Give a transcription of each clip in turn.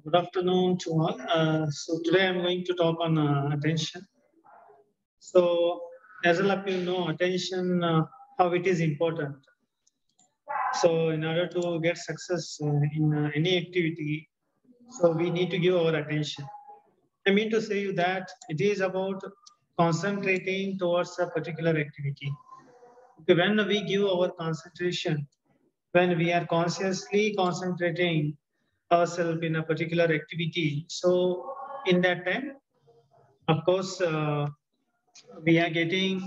Good afternoon to all. So today I'm going to talk on attention. So as all of you know, attention, how it is important. So in order to get success in any activity, so we need to give our attention. I mean to say you that it is about concentrating towards a particular activity. Okay, when we give our concentration, when we are consciously concentrating ourselves in a particular activity, so in that time, of course, we are getting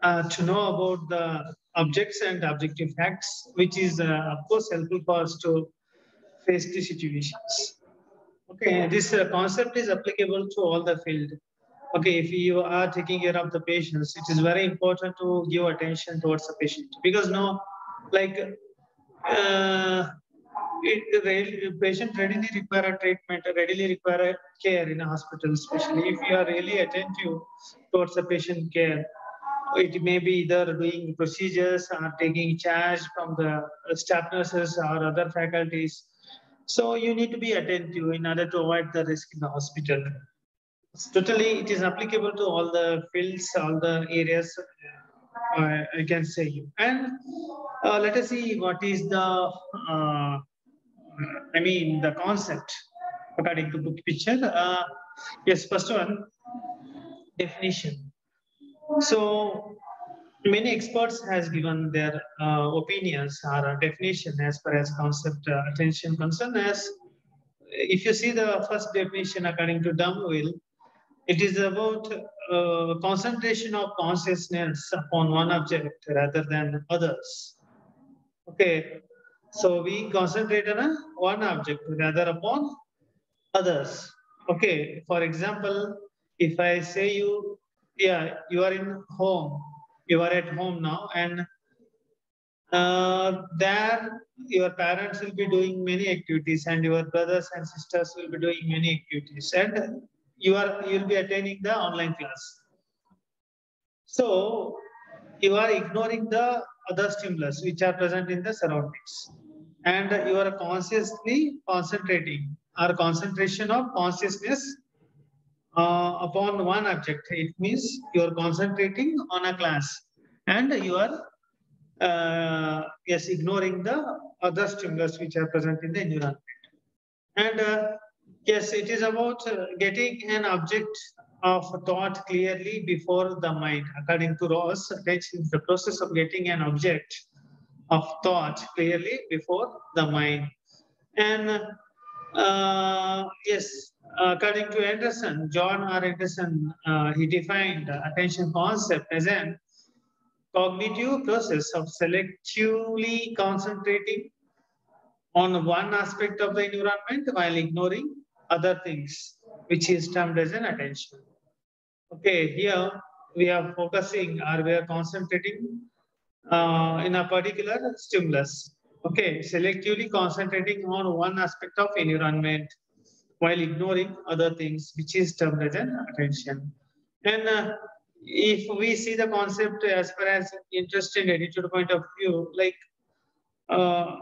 to know about the objects and objective facts, which is, of course, helpful for us to face the situations. Okay, this concept is applicable to all the field. Okay, if you are taking care of the patients, it is very important to give attention towards the patient because no, like patient readily require a treatment, readily require a care in a hospital, especially if you are really attentive towards the patient care. It may be either doing procedures or taking charge from the staff nurses or other faculties. So you need to be attentive in order to avoid the risk in the hospital. Totally, it is applicable to all the fields, all the areas. I can say, and let us see what is the the concept according to book picture. Yes, first one, definition. So many experts has given their opinions or definition as far as concept attention concern. As if you see the first definition according to Dumville, it is about concentration of consciousness upon one object rather than others. Okay, so we concentrate on one object rather upon others. Okay, for example, if I say you, yeah, you are in home, you are at home now, and there your parents will be doing many activities, and your brothers and sisters will be doing many activities, and you'll be attending the online class. So you are ignoring the other stimulus which are present in the surroundings, and you are consciously concentrating or concentration of consciousness upon one object. It means you are concentrating on a class, and you are yes ignoring the other stimulus which are present in the environment. And yes, it is about getting an object of thought clearly before the mind. According to Ross, attention is the process of getting an object of thought clearly before the mind. And yes, according to Anderson, John R. Anderson, he defined attention concept as an cognitive process of selectively concentrating on one aspect of the environment while ignoring other things, which is termed as an attention. Okay, here we are focusing or we are concentrating in a particular stimulus. Okay, selectively concentrating on one aspect of environment while ignoring other things, which is termed as an attention. And if we see the concept as far as interest and attitude point of view, like uh,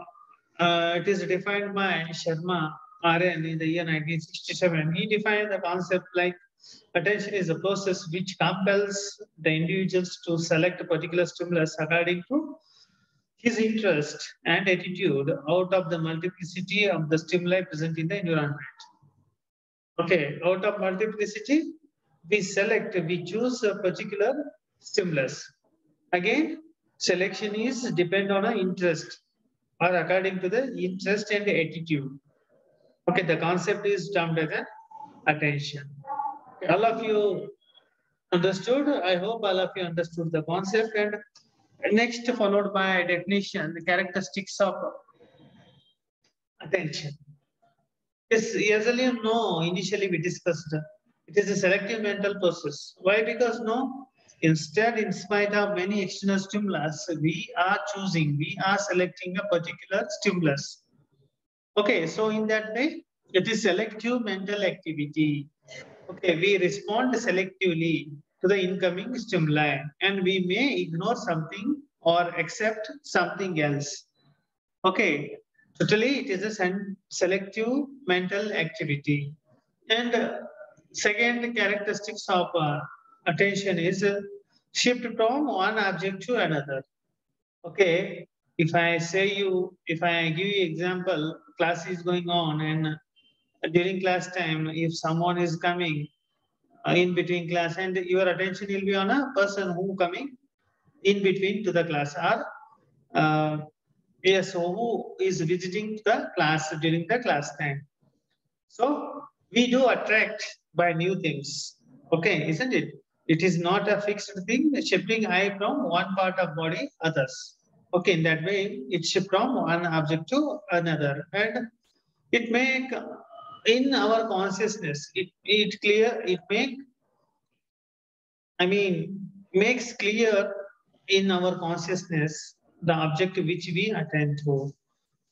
it is defined by Sharma RN in the year 1967. He defined the concept like attention is a process which compels the individuals to select a particular stimulus according to his interest and attitude out of the multiplicity of the stimuli present in the environment. Okay, out of multiplicity, we choose a particular stimulus. Again, selection is depend on our interest or according to the interest and attitude. Okay, the concept is termed as an attention. Okay, all of you understood? I hope all of you understood the concept. And next, followed by definition, the characteristics of attention. Yes, as you know, initially we discussed it is a selective mental process. Why? Because no, instead, in spite of many external stimulus, we are selecting a particular stimulus. Okay, so in that way, it is selective mental activity. Okay, we respond selectively to the incoming stimuli and we may ignore something or accept something else. Okay, Totally, it is a selective mental activity. And second characteristics of attention is shift from one object to another. Okay, if I give you example, class is going on, and during class time, if someone is coming in between class, and your attention will be on a person who coming in between to the class, or uh, yes, so who is visiting the class during the class time. So we do attract by new things. Okay, isn't it? It is not a fixed thing, shifting eye from one part of body others. Okay, in that way, it shift from one object to another. And it make in our consciousness, it make, I mean, makes clear in our consciousness the object which we attend to.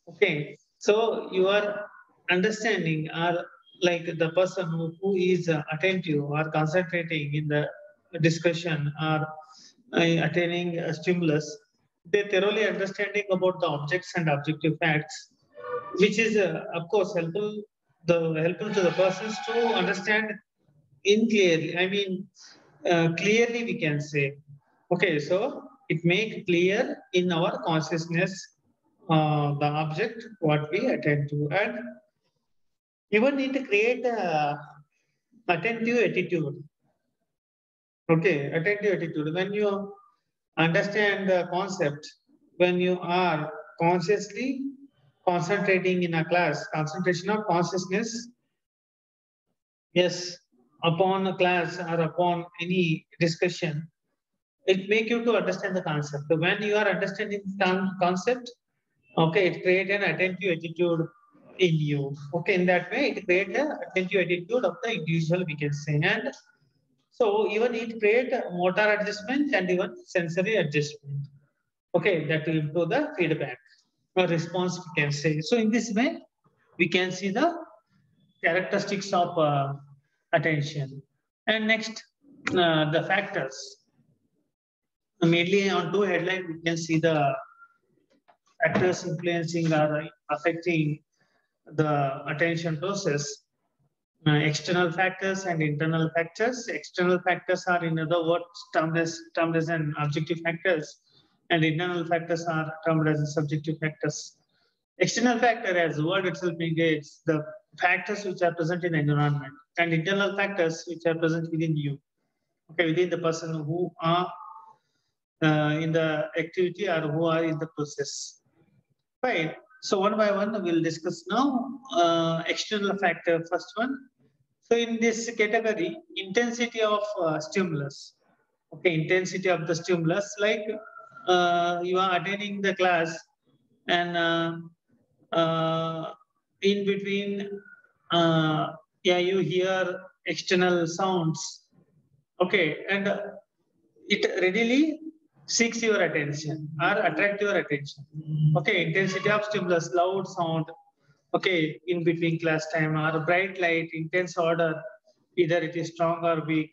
Okay, so your understanding are like the person who is attentive or concentrating in the discussion or attaining a stimulus, they thoroughly understanding about the objects and objective facts, which is of course helpful to the persons to understand in clearly. I mean, clearly we can say. Okay, so it make clear in our consciousness the object what we attend to, and even need to create a attentive attitude. Okay, attentive attitude. When you understand the concept, when you are consciously concentrating in a class, concentration of consciousness, yes, upon a class or upon any discussion, it make you to understand the concept. So when you are understanding the concept, okay, it create an attentive attitude in you. Okay, in that way, it create an attentive attitude of the individual, we can say. And so even it create a motor adjustment and even sensory adjustment. Okay, that will improve the feedback or response, we can say. So in this way, we can see the characteristics of attention. And next, the factors. Mainly on two headlines, we can see the factors influencing or affecting the attention process. External factors and internal factors. External factors are, in other words, termed as an objective factors, and internal factors are termed as subjective factors. External factor, as the word itself indicates, the factors which are present in the environment, and internal factors which are present within you. Okay, within the person who are in the activity or who are in the process. Right. So one by one, we'll discuss now external factor. First one. So in this category, intensity of stimulus. Okay, intensity of the stimulus. Like you are attending the class, and in between, yeah, you hear external sounds. Okay, and it readily seeks your attention or attract your attention. Okay, intensity of stimulus, loud sound, okay, in between class time, or bright light, intense order, either it is strong or weak,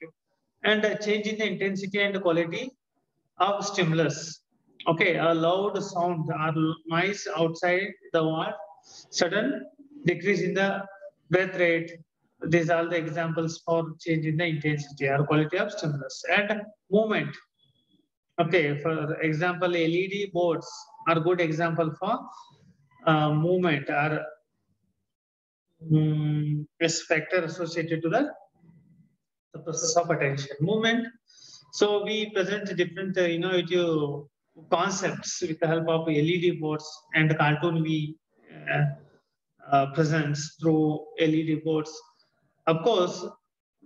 and a change in the intensity and quality of stimulus. Okay, a loud sound or noise outside the wall, sudden decrease in the breath rate. These are the examples for change in the intensity or quality of stimulus. And movement. Okay, for example, LED boards are good example for movement or risk factor associated to the process of attention. Movement. So we present different innovative concepts with the help of LED boards, and cartoon we presents through LED boards. Of course,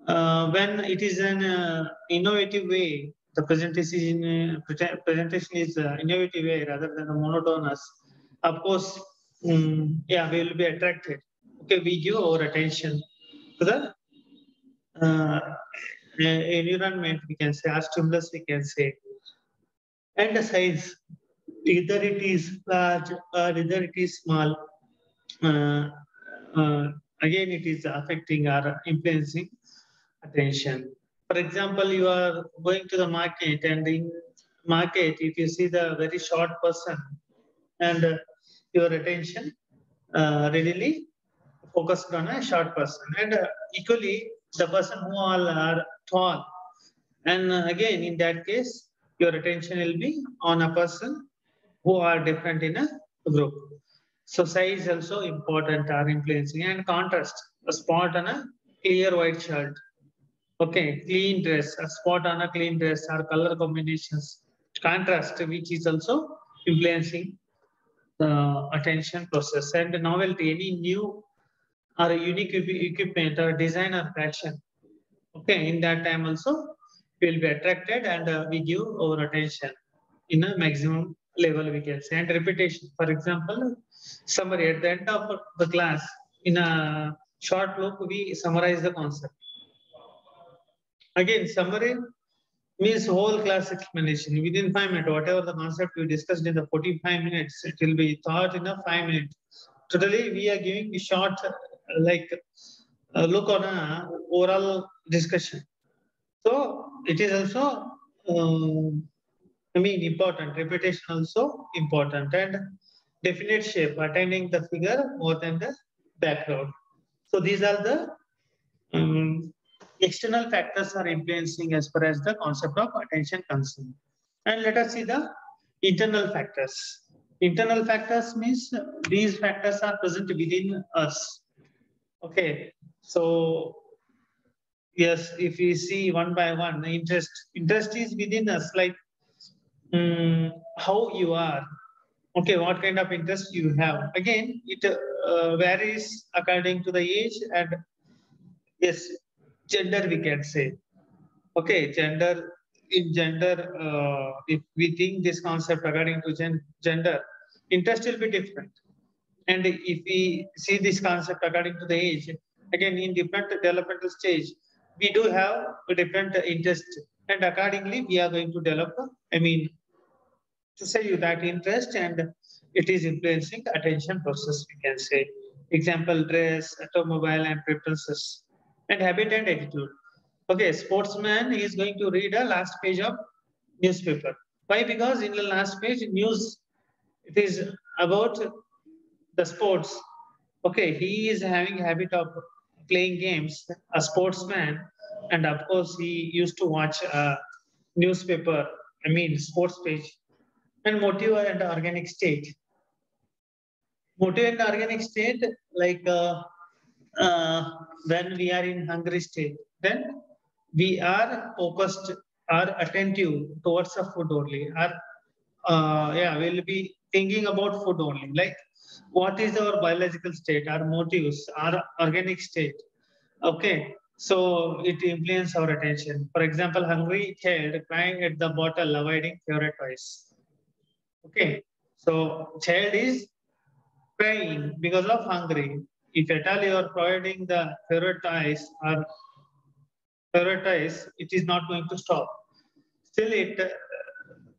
when it is an innovative way, the presentation is innovative way rather than a monotonous. Of course, yeah, we will be attracted. Okay, we give our attention to the uh, environment, we can say, or stimulus, we can say, and the size, either it is large or either it is small. Uh, uh, Again, it is affecting or influencing attention. For example, you are going to the market, and in market, if you see the very short person and your attention, readily focused on a short person, and equally the person who all are tall. And again, in that case, your attention will be on a person who are different in a group. So size also important are influencing, and contrast, a spot on a clear white shirt. Okay, clean dress, a spot on a clean dress, or color combinations. Contrast, which is also influencing the attention process, and novelty, any new or a unique equipment or design or fashion. Okay, in that time also we will be attracted, and we give our attention in a maximum level, we can say. And repetition, for example, summary at the end of the class, in a short look we summarize the concept. Again, summary means whole class explanation within 5 minutes. Whatever the concept we discussed in the 45 minutes, it will be taught in a 5 minutes. Totally, we are giving a short, like, look on a oral discussion. So it is also, important. Repetition also important, and definite shape, attending the figure more than the background. So these are the um, external factors are influencing as far as the concept of attention concerned. And let us see the internal factors. Internal factors means these factors are present within us. Okay, so yes, if we see one by one, interest is within us, like how you are. Okay, what kind of interest you have. Again, it varies according to the age and yes, gender we can say. Okay, gender, if we think this concept according to gender, interest will be different. And if we see this concept according to the age, again, in different developmental stage, we do have a different interest. And accordingly, we are going to develop, to say you that interest, and it is influencing attention process, we can say. Example, dress, automobile, and preferences, and habit and attitude. Okay, sportsman is going to read a last page of newspaper. Why? Because in the last page news, it is about the sports. Okay, he is having habit of playing games, a sportsman, and of course he used to watch a newspaper. Sports page. And motive and organic state. Motive and organic state, like when we are in hungry state, then we are focused or attentive towards the food only. Or we'll be thinking about food only. Like what is our biological state, our motives, our organic state. Okay. So it influences our attention. For example, hungry child crying at the bottle, avoiding favorite toys. Okay. So child is crying because of hungry. If at all you are providing the favorite toys or favorite toys, it is not going to stop. Still it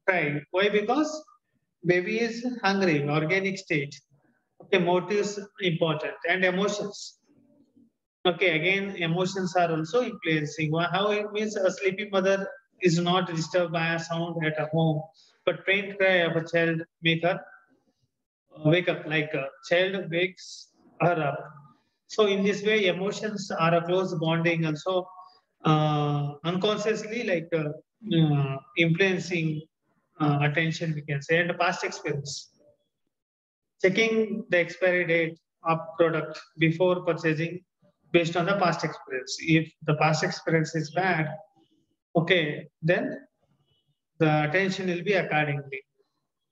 crying. Why? Because baby is hungry, organic state. Okay, motives important, and emotions. Okay, again, emotions are also influencing. How it means a sleeping mother is not disturbed by a sound at a home, but faint cry of a child make her wake up, like a child wakes her up. So in this way, emotions are a close bonding, also unconsciously, like influencing attention, we can say. And past experience, checking the expiry date of product before purchasing based on the past experience. If the past experience is bad, okay, then the attention will be accordingly.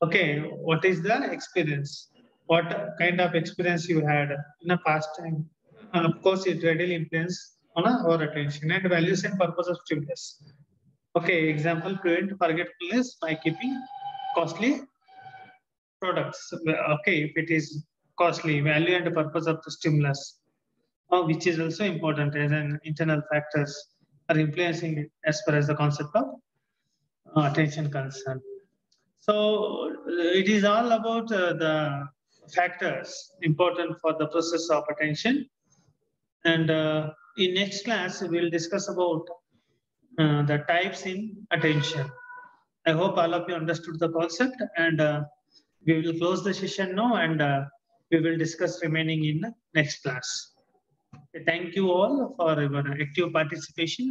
Okay, what is the experience? What kind of experience you had in a past time? Of course, it readily influence on our attention and values and purpose of stimulus. Okay, example, prevent forgetfulness by keeping costly products. Okay, if it is costly, value and purpose of the stimulus, which is also important as an internal factors are influencing it as far as the concept of attention concern. So it is all about the factors important for the process of attention. And in next class, we'll discuss about the types in attention. I hope all of you understood the concept, and we will close the session now, and We will discuss remaining in the next class. Okay, thank you all for your active participation.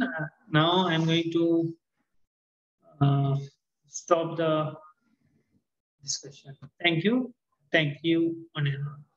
Now I'm going to stop the discussion. Thank you. Thank you on and on.